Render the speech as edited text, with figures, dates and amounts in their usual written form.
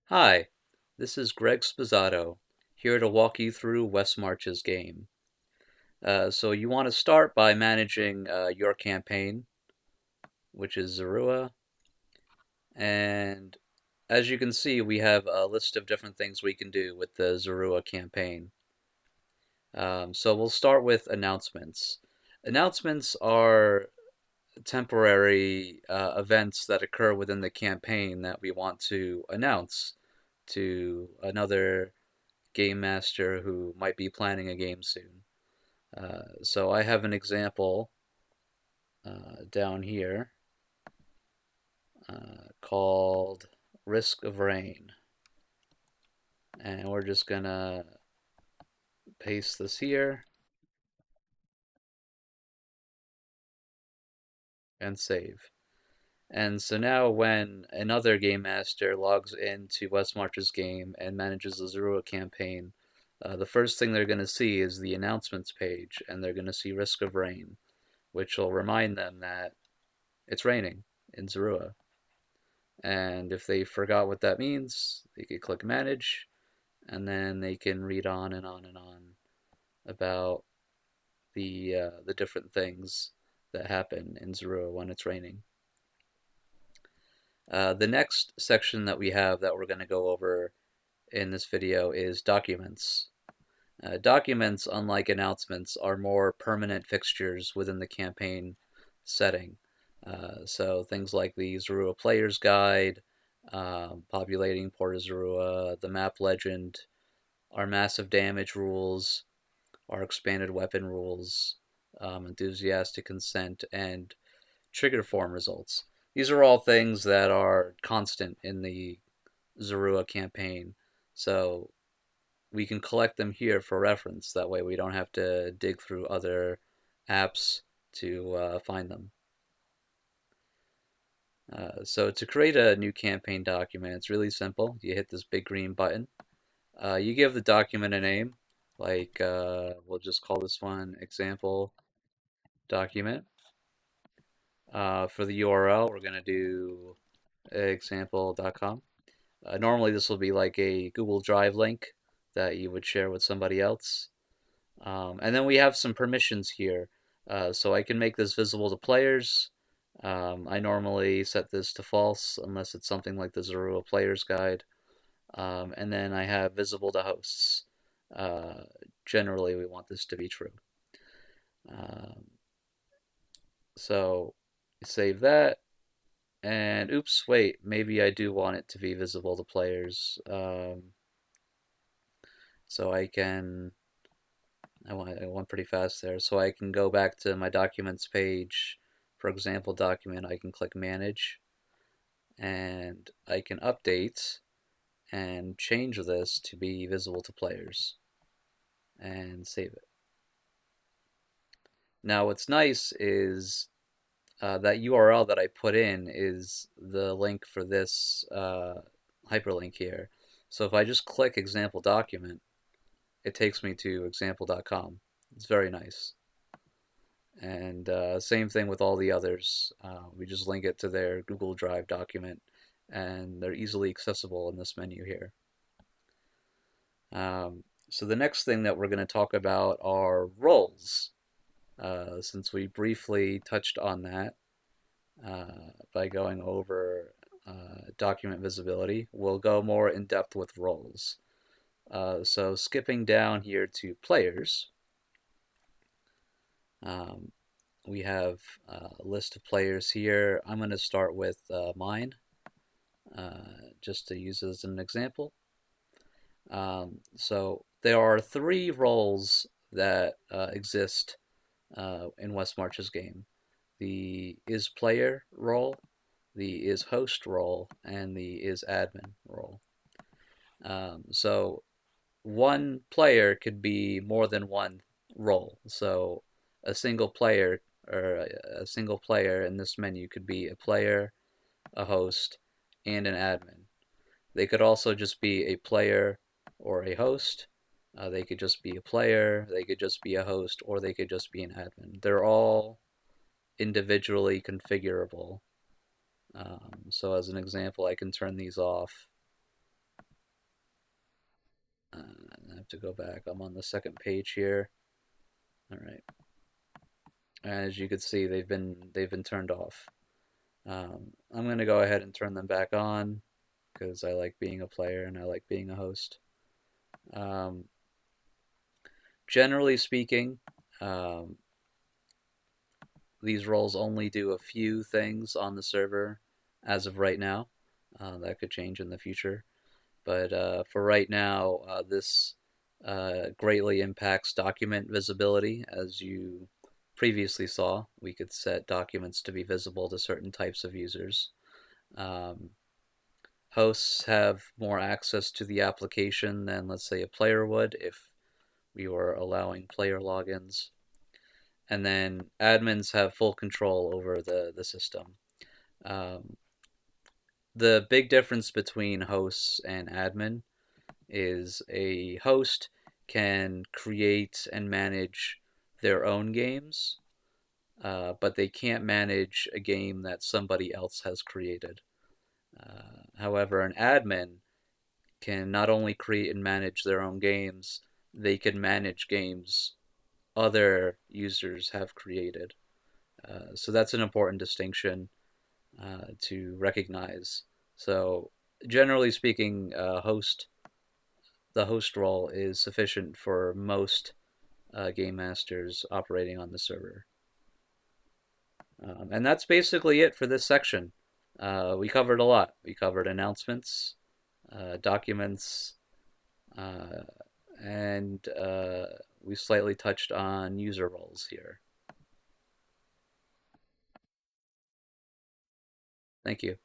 Hi, this is Greg Spizzato, here to walk you through Westmarchesgame. So you want to start by managing your campaign, which is Zorua, and as you can see, we have a list of different things we can do with the Zorua campaign. So we'll start with announcements. Announcements are temporary events that occur within the campaign that we want to announce to another game master who might be planning a game soon. So I have an example down here called Risk of Rain. And we're just going to paste this here and save. And so now when another game master logs into Westmarchesgame and manages the Zorua campaign, the first thing they're going to see is the announcements page, and they're going to see Risk of Rain, which will remind them that it's raining in Zorua. And if they forgot what that means, they could click Manage, and then they can read on and on and on about the different things that happen in Zorua when it's raining. The next section that we have that we're going to go over in this video is documents. Documents, unlike announcements, are more permanent fixtures within the campaign setting. So things like the Zorua Player's Guide, populating Port of Zorua, the map legend, our massive damage rules, our expanded weapon rules, enthusiastic consent, and trigger form results. These are all things that are constant in the Zorua campaign, so we can collect them here for reference. That way we don't have to dig through other apps to find them. So to create a new campaign document, it's really simple. You hit this big green button. You give the document a name, like we'll just call this one example document. For the URL, we're going to do example.com. Normally, this will be like a Google Drive link that you would share with somebody else. And then we have some permissions here. So I can make this visible to players. I normally set this to false unless it's something like the Zorua Player's Guide. And then I have visible to hosts. Uh, Generally, we want this to be true. Um, so save that. And oops, wait, maybe I do want it to be visible to players. So I went pretty fast there. So I can go back to my documents page. For example, document, I can click manage and I can update and change this to be visible to players and save it. Now, what's nice is that URL that I put in is the link for this hyperlink here. So if I just click example document, it takes me to example.com. It's very nice. And same thing with all the others. We just link it to their Google Drive document, and they're easily accessible in this menu here. So the next thing that we're going to talk about are roles. Since we briefly touched on that by going over document visibility, we'll go more in depth with roles. So skipping down here to players, um, we have a list of players here. I'm going to start with mine, just to use as an example. So there are three roles that exist in Westmarchesgame: the is player role, the is host role, and the is admin role. So one player could be more than one role. So a single player a single player in this menu could be a player, a host, and an admin. They could also just be a player or a host. They could just be a player, they could just be a host, or they could just be an admin. They're all individually configurable. So as an example, I can turn these off have to go back. I'm on the second page here. All right. As you can see, they've been turned off. I'm gonna go ahead and turn them back on because I like being a player and I like being a host. Um, Generally speaking, um, these roles only do a few things on the server as of right now. That could change in the future. But for right now, this greatly impacts document visibility. As you previously saw, we could set documents to be visible to certain types of users. Um, Hosts have more access to the application than, let's say, a player would if we were allowing player logins. And then admins have full control over the system. Um, the big difference between hosts and admin is a host can create and manage their own games, but they can't manage a game that somebody else has created. However, an admin can not only create and manage their own games, they can manage games other users have created. So that's an important distinction to recognize. So, generally speaking, the host role is sufficient for most game masters operating on the server. And that's basically it for this section. We covered a lot. We covered announcements, documents, uh, and we slightly touched on user roles here. Thank you.